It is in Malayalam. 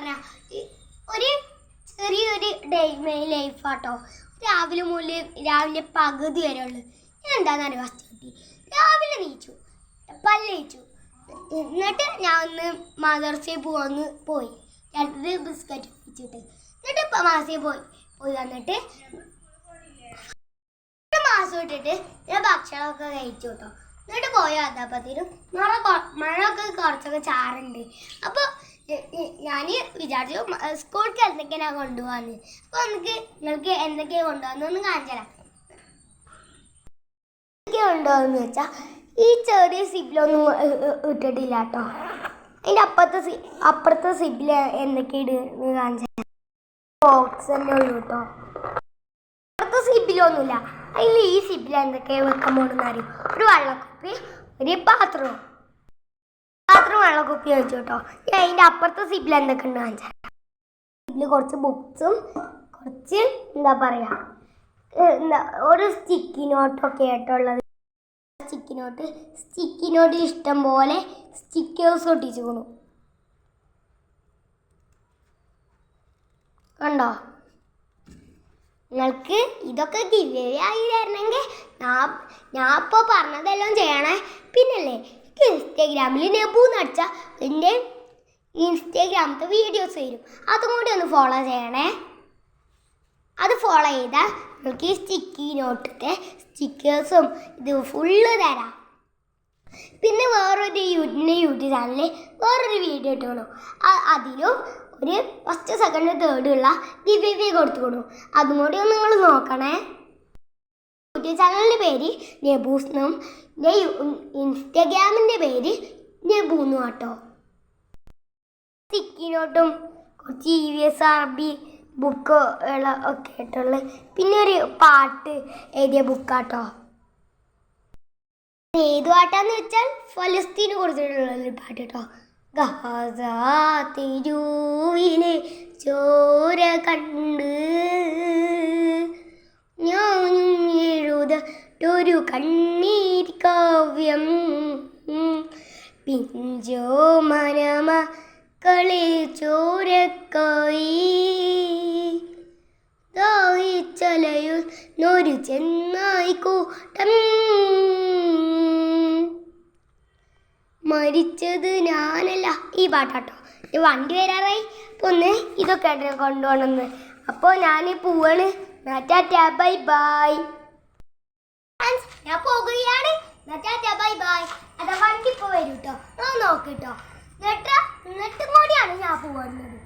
പറഞ്ഞ ഒരു ചെറിയൊരു ഡേ മൈ ലൈഫ് ആട്ടോ. രാവിലെ മുതൽ രാവിലെ പകുതി വരെ ഉള്ളു. എന്താണെന്നറിയോ ഫസ്റ്റ് കിട്ടി. രാവിലെ നീച്ചു, പല്ലേച്ചു, എന്നിട്ട് ഞാൻ ഒന്ന് മദർസയിൽ പോയി 2 ബിസ്ക്കറ്റ് വെച്ചിട്ട്, എന്നിട്ട് ഇപ്പം മാസയിൽ പോയി വന്നിട്ട് മാസം ഇട്ടിട്ട് ഞാൻ ഭക്ഷണമൊക്കെ കഴിച്ചു കേട്ടോ. എന്നിട്ട് പോയ വന്നപ്പോഴത്തേനും മഴയൊക്കെ കുറച്ചൊക്കെ ചാറുണ്ട്. അപ്പോൾ ഞാൻ വിചാരിച്ചു സ്കൂൾക്ക് എന്തൊക്കെയാണ് കൊണ്ടുപോകാന്ന്. അപ്പോൾ നിങ്ങൾക്ക് എന്തൊക്കെയാണ് കൊണ്ടുപോകുന്നൊന്ന് കാണിച്ചു തരാം. എന്തൊക്കെയാണ് കൊണ്ടുപോകുന്നു വെച്ചാൽ ഈ ചെറിയ സിബിലൊന്നും ഇട്ടിട്ടില്ല കേട്ടോ. അതിൻ്റെ അപ്പുറത്തെ സിബിൽ എന്തൊക്കെയാണ് കാണിച്ചു തരാം. ബോക്സ് തന്നെ ഉള്ളൂ കേട്ടോ. അപ്പുറത്തെ സിബിലൊന്നുമില്ല. അതിൽ ഈ സിബിൽ എന്തൊക്കെയാണ് വെക്കാൻ പോകുന്നത് അറിയും. ഒരു വെള്ളക്കുപ്പി, ഒരു പാത്രം വെള്ളക്കുപ്പി വെച്ചു കേട്ടോ. ഞാൻ അതിൻ്റെ അപ്പുറത്തെ സിബിൽ എന്തൊക്കെ ഉണ്ട് കാണിച്ചു തരാം. സിബിൽ കുറച്ച് ബുക്സും കുറച്ച് എന്താ പറയുക ഒരു സ്റ്റിക്കി നോട്ടൊക്കെ ആയിട്ടുള്ളത്. സ്റ്റിക്കി നോട്ട് ഇഷ്ടം പോലെ സ്റ്റിക്കേഴ്സ് ഒട്ടിച്ചു കണ്ടോ. നിങ്ങൾക്ക് ഇതൊക്കെ ഗിവ് ആയി തരണമെങ്കിൽ ഞാൻ ഇപ്പോൾ പറഞ്ഞതെല്ലാം ചെയ്യണേ. പിന്നല്ലേ ഇൻസ്റ്റാഗ്രാമിൽ നെബൂന്ന് അടിച്ചാൽ എൻ്റെ ഇൻസ്റ്റാഗ്രാമത്തെ വീഡിയോസ് വരും. അതും കൂടി ഒന്ന് ഫോളോ ചെയ്യണേ. അത് ഫോളോ ചെയ്താൽ നമുക്ക് ഈ സ്റ്റിക്കി നോട്ടിൻ്റെ സ്റ്റിക്കേഴ്സും ഇത് ഫുള്ള് തരാം. പിന്നെ വേറൊരു യൂട്യൂബ് ചാനലിൽ വേറൊരു വീഡിയോ ഇട്ടോളൂ. അതിലും ഒരു ഫസ്റ്റ് സെക്കൻഡ് തേർഡുള്ള ഗിവ് കൊടുത്തുകൊള്ളൂ. അതും കൂടി ഒന്ന് നിങ്ങൾ നോക്കണേ. യൂട്യൂബ് ചാനലിൻ്റെ പേര് നെബൂസ്ന്നും ഇൻസ്റ്റാഗ്രാമിൻ്റെ പേര് നെബൂന്നും കേട്ടോ. സ്റ്റിക്കി നോട്ടും കുറച്ച് EVS അറബി ബുക്ക് ഒക്കെ ആയിട്ടുള്ള പിന്നെ ഒരു പാട്ട് എഴുതിയ ബുക്കാട്ടോ. ഏത് പാട്ടാന്ന് വെച്ചാൽ ഫലസ്തീന് കൊടുത്തിട്ടുള്ളൊരു പാട്ട് കേട്ടോ. ഗാസാ തെരുവിലെ ചോര കണ്ട് ഞാനും എഴുതൊരു കണ്ണീർ കാവ്യം പിഞ്ചോ മനമക്കളെ ചോരക്കായി ദാഹിച്ചലയുന്നൊരു ചെന്നായി കൂട്ടം മരിച്ചത് ഞാനല്ല. ഈ പാട്ടാട്ടോ. വണ്ടി വരാറായി. അപ്പോൾ ഒന്ന് ഇതൊക്കെ ആയിട്ട് കൊണ്ടുപോകണമെന്ന്. അപ്പോൾ ഞാൻ പോവാണ്. Tata bye bye. ഞാൻ പോകുകയാണ്. Tata bye bye. അതാ വണ്ടി ഇപ്പോൾ വരും കേട്ടോ. നോക്കിട്ടോ. എന്നിട്ടും കൂടിയാണ് ഞാൻ പോകുന്നത്.